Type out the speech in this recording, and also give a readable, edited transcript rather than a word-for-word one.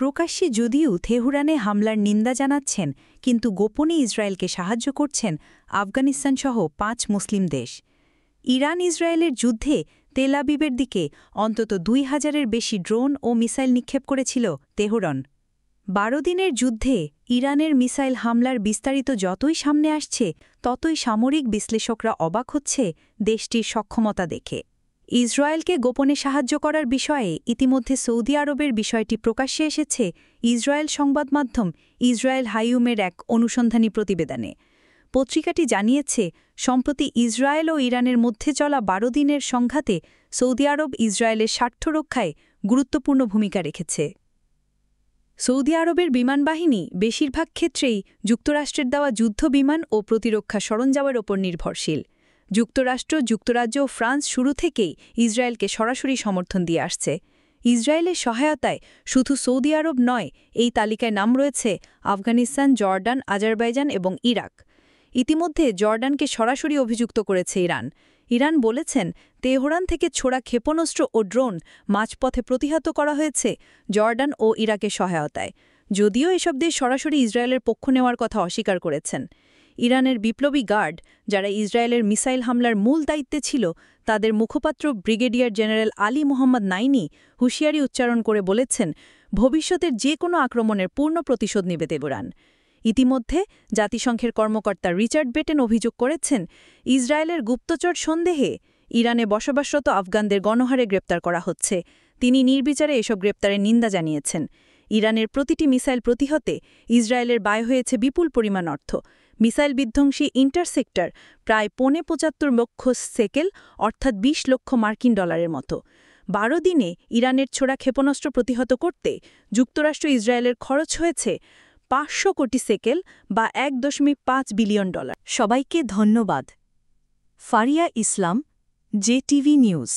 প্রকাশ্যে যদিও তেহরানে হামলার নিন্দা জানাচ্ছেন কিন্তু গোপনে ইসরায়েলকে সাহায্য করছেন আফগানিস্তানসহ ৫ মুসলিম দেশ। ইরান ইসরায়েলের যুদ্ধে তেল আবিবের দিকে অন্তত ২,০০০-এর বেশি ড্রোন ও মিসাইল নিক্ষেপ করেছিল তেহরান। ১২ দিনের যুদ্ধে ইরানের মিসাইল হামলার বিস্তারিত যতই সামনে আসছে ততই সামরিক বিশ্লেষকরা অবাক হচ্ছে দেশটির সক্ষমতা দেখে। ইসরায়েলকে গোপনে সাহায্য করার বিষয়ে ইতিমধ্যে সৌদি আরবের বিষয়টি প্রকাশ্যে এসেছে ইসরায়েল সংবাদমাধ্যম ইসরায়েল হাইউমের এক অনুসন্ধানী প্রতিবেদনে। পত্রিকাটি জানিয়েছে, সম্প্রতি ইসরায়েল ও ইরানের মধ্যে চলা ১২ দিনের সংঘাতে সৌদি আরব ইসরায়েলের স্বার্থ রক্ষায় গুরুত্বপূর্ণ ভূমিকা রেখেছে। সৌদি আরবের বিমানবাহিনী বেশিরভাগ ক্ষেত্রেই যুক্তরাষ্ট্রের দেওয়া যুদ্ধ বিমান ও প্রতিরক্ষা সরঞ্জামের ওপর নির্ভরশীল। যুক্তরাষ্ট্র, যুক্তরাজ্য ও ফ্রান্স শুরু থেকেই ইসরায়েলকে সরাসরি সমর্থন দিয়ে আসছে। ইসরায়েলের সহায়তায় শুধু সৌদি আরব নয়, এই তালিকায় নাম রয়েছে আফগানিস্তান, জর্ডান, আজারবাইজান এবং ইরাক। ইতিমধ্যে জর্ডানকে সরাসরি অভিযুক্ত করেছে ইরান। ইরান বলেছেন, তেহরান থেকে ছোড়া ক্ষেপণাস্ত্র ও ড্রোন মাঝপথে প্রতিহত করা হয়েছে জর্ডান ও ইরাকের সহায়তায়। যদিও এসব দেশ সরাসরি ইসরায়েলের পক্ষ নেওয়ার কথা অস্বীকার করেছেন। ইরানের বিপ্লবী গার্ড, যারা ইসরায়েলের মিসাইল হামলার মূল দায়িত্বে ছিল, তাদের মুখপাত্র ব্রিগেডিয়ার জেনারেল আলী মোহাম্মদ নাইনি হুঁশিয়ারি উচ্চারণ করে বলেছেন, ভবিষ্যতের যে কোনো আক্রমণের পূর্ণ প্রতিশোধ নেবে তেহরান। ইতিমধ্যে জাতিসংঘের কর্মকর্তা রিচার্ড বেটেন অভিযোগ করেছেন, ইসরায়েলের গুপ্তচর সন্দেহে ইরানে বসবাসরত আফগানদের গণহারে গ্রেপ্তার করা হচ্ছে। তিনি নির্বিচারে এসব গ্রেপ্তারের নিন্দা জানিয়েছেন। ইরানের প্রতিটি মিসাইল প্রতিহতে ইসরায়েলের ব্যয় হয়েছে বিপুল পরিমাণ অর্থ। মিসাইল বিধ্বংসী ইন্টারসেপ্টর প্রায় ৭৫ লক্ষ সেকেল, অর্থাৎ ২০ লক্ষ মার্কিন ডলারের মতো। ১২ দিনে ইরানের ছোড়া ক্ষেপণাস্ত্র প্রতিহত করতে যুক্তরাষ্ট্র ইসরায়েলের খরচ হয়েছে ৫০০ কোটি সেকেল বা $১.৫ বিলিয়ন। সবাইকে ধন্যবাদ। ফারিয়া ইসলাম, JTV নিউজ।